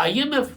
IMF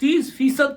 30%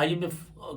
IMF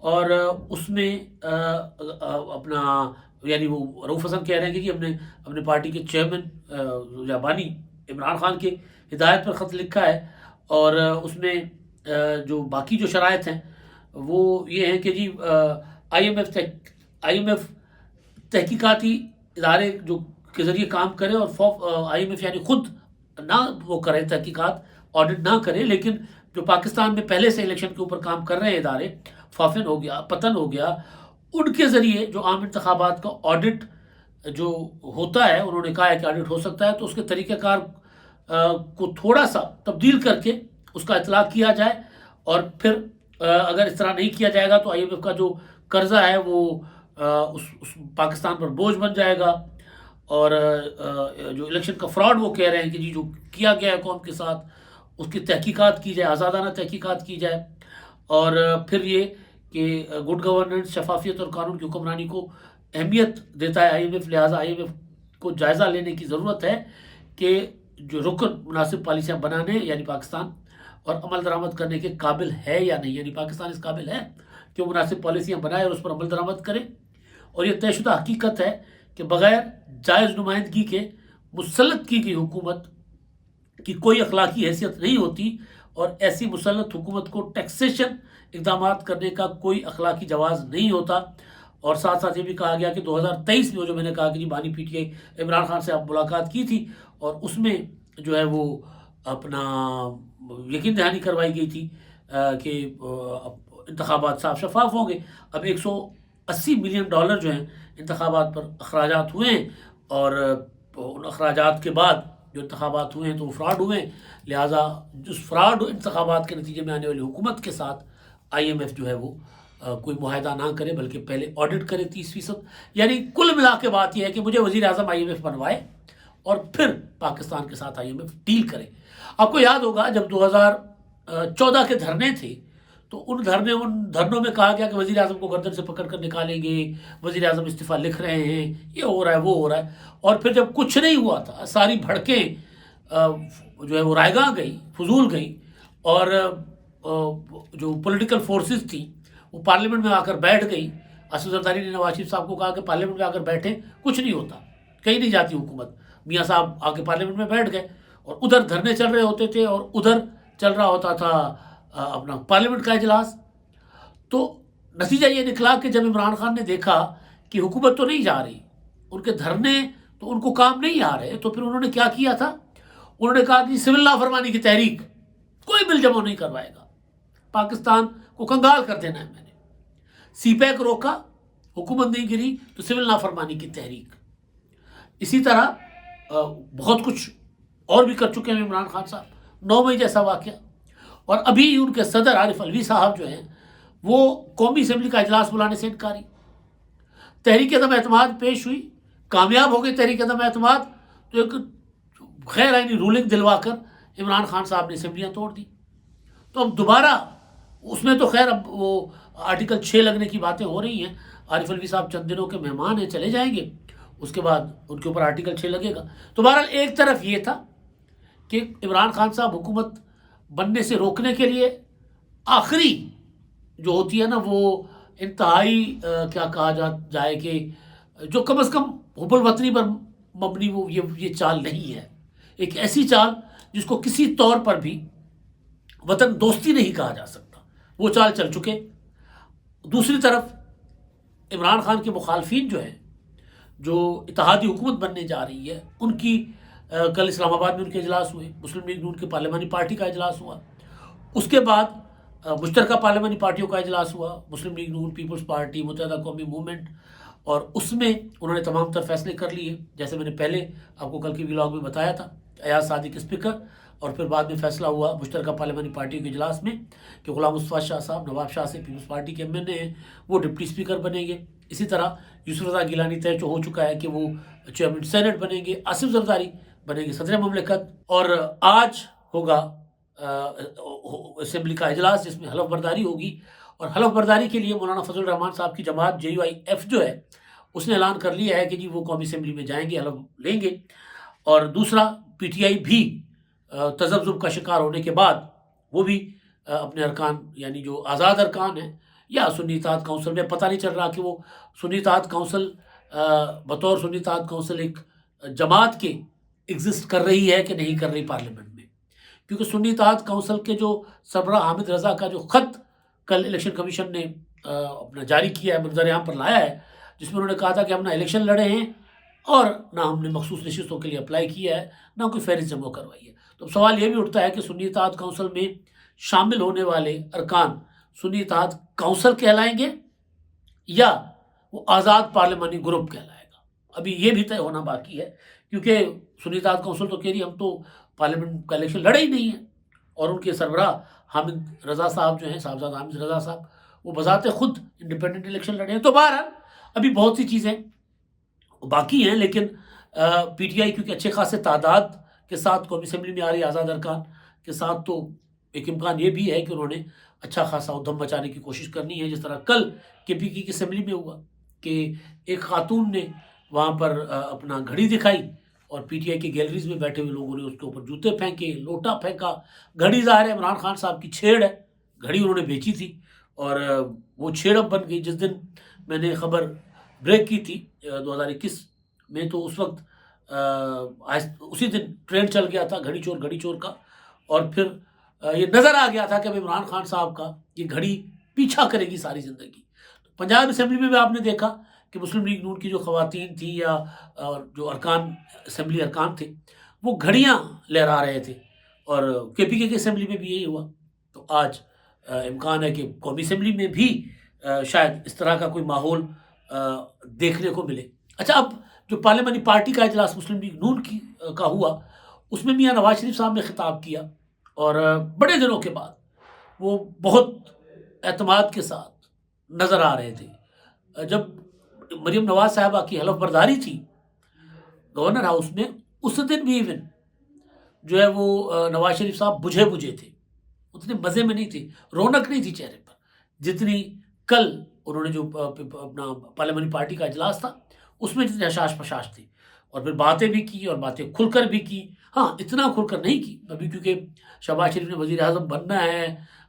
اور اس میں اپنا یعنی وہ رؤوف حسن کہہ رہے ہیں کہ ہم نے اپنے پارٹی کے چیئرمین یا بانی عمران خان کے ہدایت پر خط لکھا ہے، اور اس میں جو باقی جو شرائط ہیں وہ یہ ہیں کہ جی آئی ایم ایف تحقیقاتی ادارے جو کے ذریعے کام کرے، اور آئی ایم ایف یعنی خود نہ وہ کرے تحقیقات، آڈٹ نہ کرے، لیکن جو پاکستان میں پہلے سے الیکشن کے اوپر کام کر رہے ہیں ادارے، فافن ہو گیا، پتن ہو گیا، ان کے ذریعے جو عام انتخابات کا آڈٹ جو ہوتا ہے، انہوں نے کہا ہے کہ آڈٹ ہو سکتا ہے، تو اس کے طریقہ کار کو تھوڑا سا تبدیل کر کے اس کا اطلاق کیا جائے، اور پھر اگر اس طرح نہیں کیا جائے گا تو آئی ایم ایف کا جو قرضہ ہے وہ اس پاکستان پر بوجھ بن جائے گا، اور جو الیکشن کا فراڈ وہ کہہ رہے ہیں کہ جی جو کیا گیا ہے قوم کے ساتھ اس کی تحقیقات کی جائے، آزادانہ تحقیقات کی جائے، اور پھر یہ کہ گڈ گورننس، شفافیت اور قانون کی حکمرانی کو اہمیت دیتا ہے آئی ایم ایف، لہٰذا آئی ایم ایف کو جائزہ لینے کی ضرورت ہے کہ جو رکن مناسب پالیسیاں بنانے یعنی پاکستان اور عمل درآمد کرنے کے قابل ہے یا نہیں، یعنی پاکستان اس قابل ہے کہ وہ مناسب پالیسیاں بنائے اور اس پر عمل درآمد کرے، اور یہ طے شدہ حقیقت ہے کہ بغیر جائز نمائندگی کے مسلط کی گئی حکومت کی کوئی اخلاقی حیثیت نہیں ہوتی، اور ایسی مسلط حکومت کو ٹیکسیشن اقدامات کرنے کا کوئی اخلاقی جواز نہیں ہوتا۔ اور ساتھ ساتھ یہ بھی کہا گیا کہ 2023 میں جو میں نے کہا کہ جی بانی P T I Imran Khan سے آپ ملاقات کی تھی، اور اس میں جو ہے وہ اپنا یقین دہانی کروائی گئی تھی کہ انتخابات صاف شفاف ہوں گے۔ اب $180 ملین جو ہیں انتخابات پر اخراجات ہوئے ہیں، اور ان اخراجات کے بعد جو انتخابات ہوئے ہیں تو وہ فراڈ ہوئے ہیں، لہٰذا اس فراڈ انتخابات کے نتیجے میں آنے والی حکومت کے ساتھ آئی ایم ایف جو ہے وہ کوئی معاہدہ نہ کرے، بلکہ پہلے آڈٹ کرے 30%۔ یعنی کل ملا کے بات یہ ہے کہ مجھے وزیر اعظم آئی ایم ایف بنوائے اور پھر پاکستان کے ساتھ آئی ایم ایف ڈیل کرے۔ آپ کو یاد ہوگا جب 2014 کے دھرنے تھے تو ان دھرنوں میں کہا گیا کہ وزیر اعظم کو گردن سے پکڑ کر نکالیں گے، وزیر اعظم استعفیٰ لکھ رہے ہیں، یہ ہو رہا ہے وہ ہو رہا ہے، اور پھر جب کچھ نہیں ہوا تھا، ساری بھڑکیں جو ہے وہ رائے گاہ گئی، فضول گئی، اور جو پولیٹیکل فورسز تھیں وہ پارلیمنٹ میں آ کر بیٹھ گئی۔ اسد زرداری نے نواز شریف صاحب کو کہا کہ پارلیمنٹ میں آ کر بیٹھیں، کچھ نہیں ہوتا، کہیں نہیں جاتی حکومت۔ میاں صاحب آ کے پارلیمنٹ میں بیٹھ گئے، اور ادھر دھرنے چل رہے ہوتے تھے اور ادھر چل رہا ہوتا تھا اپنا پارلیمنٹ کا اجلاس۔ تو نتیجہ یہ نکلا کہ جب عمران خان نے دیکھا کہ حکومت تو نہیں جا رہی، ان کے دھرنے تو ان کو کام نہیں آ رہے، تو پھر انہوں نے کیا کیا تھا، انہوں نے کہا کہ سول نافرمانی کی تحریک، کوئی بل جمع نہیں کروائے گا، پاکستان کو کنگال کر دینا ہے میں نے۔ سی پیک روکا، حکومت نہیں گری، تو سول نافرمانی کی تحریک۔ اسی طرح بہت کچھ اور بھی کر چکے ہیں عمران خان صاحب، 9 مئی جیسا واقعہ، اور ابھی ان کے صدر عارف علوی صاحب جو ہیں وہ قومی اسمبلی کا اجلاس بلانے سے انکاری۔ تحریک عدم اعتماد پیش ہوئی، کامیاب ہو گئی تحریک عدم اعتماد، تو ایک غیر آئینی رولنگ دلوا کر عمران خان صاحب نے اسمبلیاں توڑ دی۔ تو اب دوبارہ اس میں تو خیر اب وہ آرٹیکل 6 لگنے کی باتیں ہو رہی ہیں، عارف علوی صاحب چند دنوں کے مہمان ہیں، چلے جائیں گے، اس کے بعد ان کے اوپر آرٹیکل 6 لگے گا۔ تو بہرحال ایک طرف یہ تھا کہ عمران خان صاحب حکومت بننے سے روکنے کے لیے آخری جو ہوتی ہے نا وہ انتہائی کیا کہا جائے کہ جو کم از کم حب الوطنی پر مبنی وہ یہ چال نہیں ہے، ایک ایسی چال جس کو کسی طور پر بھی وطن دوستی نہیں کہا جا سکتا، وہ چال چل چکے۔ دوسری طرف عمران خان کے مخالفین جو ہیں، جو اتحادی حکومت بننے جا رہی ہے، ان کی کل اسلام آباد میں ان کے اجلاس ہوئے، مسلم لیگ نون کے پارلیمانی پارٹی کا اجلاس ہوا، اس کے بعد مشترکہ پارلیمانی پارٹیوں کا اجلاس ہوا، مسلم لیگ نون، پیپلز پارٹی، متحدہ قومی موومنٹ، اور اس میں انہوں نے تمام تر فیصلے کر لیے، جیسے میں نے پہلے آپ کو کل کے ولاگ میں بتایا تھا، ایاز صادق اسپیکر، اور پھر بعد میں فیصلہ ہوا مشترکہ پارلیمانی پارٹیوں کے اجلاس میں کہ غلام مصطفیٰ شاہ صاحب نواب شاہ سے پیپلز پارٹی کے ایم این اے ہیں، وہ ڈپٹی اسپیکر بنیں گے۔ اسی طرح یوسف رضا گیلانی طے ہو چکا ہے کہ وہ چیئرمین سینٹ بنیں گے، آصف زرداری بنیں گے صدر مملکت، اور آج ہوگا اسمبلی کا اجلاس جس میں حلف برداری ہوگی، اور حلف برداری کے لیے مولانا فضل الرحمان صاحب کی جماعت JUIF جو ہے اس نے اعلان کر لیا ہے کہ جی وہ قومی اسمبلی میں جائیں گے، حلف لیں گے، اور دوسرا PTI بھی تذبذب کا شکار ہونے کے بعد وہ بھی اپنے ارکان یعنی جو آزاد ارکان ہیں یا سنی اتحاد کونسل میں پتہ نہیں چل رہا کہ وہ سنی اتحاد کونسل بطور سنی اتحاد کونسل ایک جماعت کے ایگزسٹ کر رہی ہے کہ نہیں کر رہی پارلیمنٹ میں، کیونکہ سنی اتحاد کونسل کے جو سربراہ حامد رضا کا جو خط کل الیکشن کمیشن نے اپنا جاری کیا ہے، منظر عام پر لایا ہے، جس میں انہوں نے کہا تھا کہ ہم نہ الیکشن لڑے ہیں اور نہ ہم نے مخصوص نشستوں کے لیے اپلائی کیا ہے، نہ کوئی فہرست جمع کروائی ہے۔ تو سوال یہ بھی اٹھتا ہے کہ سنی اتحاد کونسل میں شامل ہونے والے ارکان سنی اتحاد کونسل کہلائیں گے یا وہ آزاد پارلیمانی گروپ کہلائے گا؟ ابھی یہ بھی طے ہونا باقی ہے، کیونکہ سنی اتحاد کونسل تو کہہ رہی ہم تو پارلیمنٹ کا الیکشن لڑے ہی نہیں ہیں، اور ان کے سربراہ حامد رضا صاحب جو ہیں، صاحبزادہ حامد رضا صاحب، وہ بذات خود انڈیپینڈنٹ الیکشن لڑے ہیں۔ تو بہرحال ابھی بہت سی چیزیں باقی ہیں، لیکن پی ٹی آئی کیونکہ اچھے خاصے تعداد کے ساتھ قومی اسمبلی میں آ رہی آزاد ارکان کے ساتھ، تو ایک امکان یہ بھی ہے کہ انہوں نے اچھا خاصا ادھم مچانے کی کوشش کرنی ہے، جس طرح کل کے پی کی اسمبلی میں ہوا کہ ایک خاتون نے وہاں پر اپنا گھڑی دکھائی اور پی ٹی آئی کے گیلریز میں بیٹھے ہوئے لوگوں نے اس کے اوپر جوتے پھینکے، لوٹا پھینکا۔ گھڑی ظاہر ہے عمران خان صاحب کی چھیڑ ہے، گھڑی انہوں نے بیچی تھی اور وہ چھیڑ اب بن گئی۔ جس دن میں نے خبر بریک کی تھی 2021 میں، تو اس وقت اسی دن ٹرینڈ چل گیا تھا گھڑی چور کا، اور پھر یہ نظر آ گیا تھا کہ اب عمران خان صاحب کا یہ گھڑی پیچھا کرے گی ساری زندگی۔ پنجاب اسمبلی میں بھی آپ نے دیکھا کہ مسلم لیگ نون کی جو خواتین تھیں یا جو ارکان اسمبلی ارکان تھے، وہ گھڑیاں لہرا رہے تھے، اور کے پی کے اسمبلی میں بھی یہی ہوا۔ تو آج امکان ہے کہ قومی اسمبلی میں بھی شاید اس طرح کا کوئی ماحول دیکھنے کو ملے۔ اچھا، اب جو پارلیمانی پارٹی کا اجلاس مسلم لیگ نون کا ہوا، اس میں میاں نواز شریف صاحب نے خطاب کیا، اور بڑے دنوں کے بعد وہ بہت اعتماد کے ساتھ نظر آ رہے تھے۔ جب مریم نواز صاحبہ کی حلف برداری تھی گورنر ہاؤس میں، اس دن بھی ایون جو ہے وہ نواز شریف صاحب بجھے تھے، اتنے مزے میں نہیں تھے، رونق نہیں تھی چہرے پر جتنی کل انہوں نے جو اپنا پارلیمانی پارٹی کا اجلاس تھا اس میں جتنے حشاش پشاش تھی، اور پھر باتیں بھی کی اور باتیں کھل کر بھی کی۔ ہاں، اتنا کھل کر نہیں کی ابھی، کیونکہ شہباز شریف نے وزیر اعظم بننا ہے،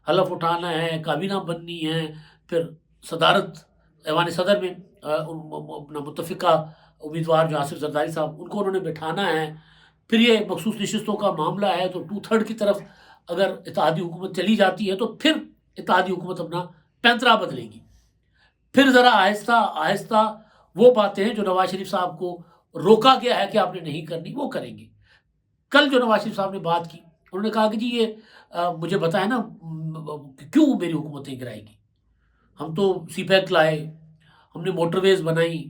حلف اٹھانا ہے، کابینہ بننی ہے، پھر صدارت ایوان صدر میں اپنا متفقہ امیدوار جو آصف زرداری صاحب، ان کو انہوں نے بٹھانا ہے، پھر یہ مخصوص نشستوں کا معاملہ ہے، تو 2/3 کی طرف اگر اتحادی حکومت چلی جاتی ہے تو پھر اتحادی حکومت اپنا پینترا بدلے گی، پھر ذرا آہستہ آہستہ وہ باتیں جو نواز شریف صاحب کو روکا گیا ہے کہ آپ نے نہیں کرنی، وہ کریں گے۔ کل جو نواز شریف صاحب نے بات کی، انہوں نے کہا کہ جی یہ مجھے بتائیں نا کیوں میری حکومتیں گرائے گی، ہم تو سی پیک لائے، ہم نے موٹر ویز بنائی،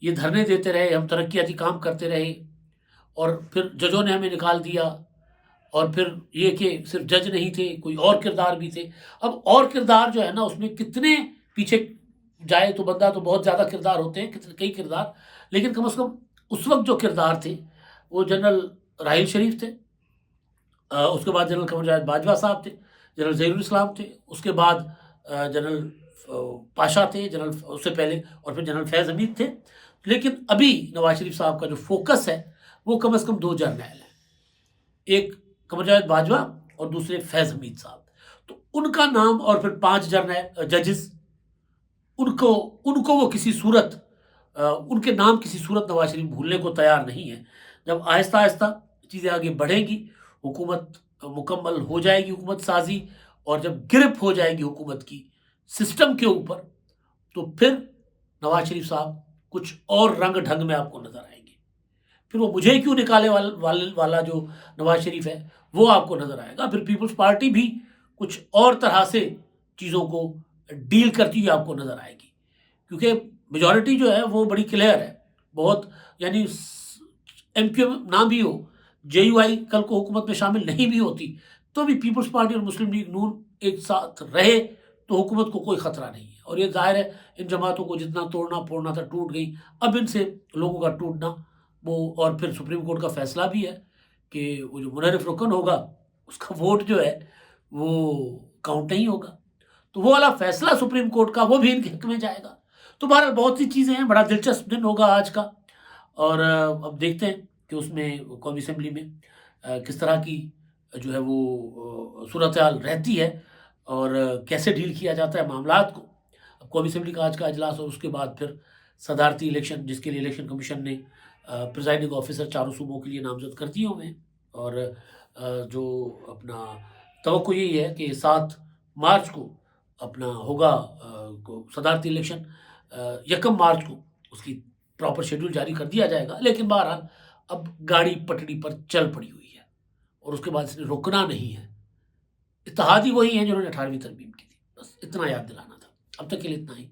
یہ دھرنے دیتے رہے، ہم ترقیاتی کام کرتے رہے، اور پھر ججوں نے ہمیں نکال دیا، اور پھر یہ کہ صرف جج نہیں تھے، کوئی اور کردار بھی تھے۔ اب اور کردار جو ہے نا، اس میں کتنے پیچھے جائے تو بندہ تو بہت زیادہ کردار ہوتے ہیں، کئی کردار، لیکن کم از کم اس وقت جو کردار تھے وہ جنرل راحیل شریف تھے، اس کے بعد جنرل قمر جاوید باجوہ صاحب تھے، جنرل ظہیر الاسلام تھے، اس کے بعد جنرل پاشا تھے، جنرل اس سے پہلے، اور پھر جنرل فیض حمید تھے۔ لیکن ابھی نواز شریف صاحب کا جو فوکس ہے وہ کم از کم 2 جرنیل ہیں، ایک قمر جاوید باجوہ اور دوسرے فیض حمید صاحب۔ تو ان کا نام اور پھر 5 جرنیل ججز، ان کو وہ کسی صورت ان کے نام کسی صورت نواز شریف بھولنے کو تیار نہیں ہے۔ جب آہستہ آہستہ چیزیں آگے بڑھیں گی، حکومت مکمل ہو جائے گی، حکومت سازی، اور جب گرپ ہو جائے گی حکومت کی سسٹم کے اوپر، تو پھر نواز شریف صاحب کچھ اور رنگ ڈھنگ میں آپ کو نظر آئیں گے۔ پھر وہ مجھے کیوں نکالے والا جو نواز شریف ہے وہ آپ کو نظر آئے گا۔ پھر پیپلز پارٹی بھی کچھ اور طرح سے چیزوں کو ڈیل کرتی ہوئی آپ کو نظر آئے گی، کیونکہ میجورٹی جو ہے وہ بڑی کلیئر ہے بہت، یعنی ایم کیو نہ بھی ہو، جے یو آئی کل کو حکومت میں شامل نہیں بھی ہوتی تو بھی پیپلز پارٹی اور مسلم لیگ نون ایک ساتھ رہے تو حکومت کو کوئی خطرہ نہیں ہے۔ اور یہ ظاہر ہے ان جماعتوں کو جتنا توڑنا پھوڑنا تھا ٹوٹ گئی، اب ان سے لوگوں کا ٹوٹنا وہ، اور پھر سپریم کورٹ کا فیصلہ بھی ہے کہ وہ جو منحرف رکن ہوگا اس کا ووٹ جو ہے وہ کاؤنٹ نہیں ہوگا، تو وہ والا فیصلہ سپریم کورٹ کا وہ بھی ان کے حق میں جائے گا۔ تو بہرحال بہت سی چیزیں ہیں، بڑا دلچسپ دن ہوگا آج کا، اور اب دیکھتے ہیں کہ اس میں قومی اسمبلی میں کس طرح کی جو ہے وہ صورتحال رہتی ہے اور کیسے ڈیل کیا جاتا ہے معاملات کو۔ قومی اسمبلی کا آج کا اجلاس اور اس کے بعد پھر صدارتی الیکشن، جس کے لیے الیکشن کمیشن نے پریزائڈنگ آفیسر چاروں صوبوں کے لیے نامزد کر دیے ہوئے ہیں، اور جو اپنا توقع یہی ہے کہ 7 مارچ کو اپنا ہوگا صدارتی الیکشن، 1 مارچ کو اس کی پراپر شیڈول جاری کر دیا جائے گا، لیکن بہرحال اب گاڑی پٹڑی پر چل پڑی ہوئی ہے اور اس کے بعد اس نے رکنا نہیں ہے۔ اتحادی وہی ہیں جنہوں نے 18ویں ترمیم کی تھی، بس اتنا یاد دلانا تھا۔ اب تک کے لیے اتنا ہی۔